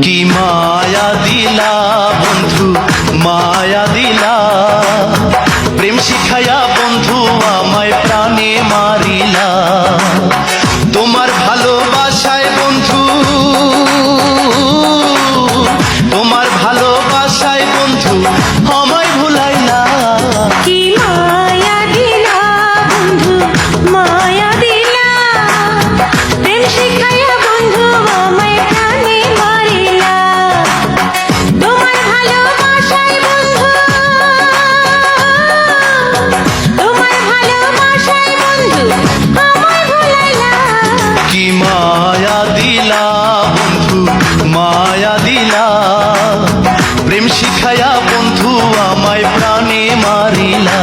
কি মায়া দিলা বন্ধু মায়া দিলা, প্রেম শিখাইয়া বন্ধু আমায় প্রাণে মারিলা। তোমার ভালোবাসায় বন্ধু, তোমার ভালোবাসায় বন্ধু আমায় ভুলাইলা। কি মায়া দিলা বন্ধু মায়া দিলা, প্রেম শিখাইয়া বন্ধু আমায় প্রাণে মারিলা। তোমার ভালোবাসায় বন্ধু, তোমার ভালোবাসায় বন্ধু আমায় ভুলাইলা। কি মায়া দিলা বন্ধু মায়া দিলা, প্রেম শিখাইয়া বন্ধু আমায় প্রাণে মারিলা।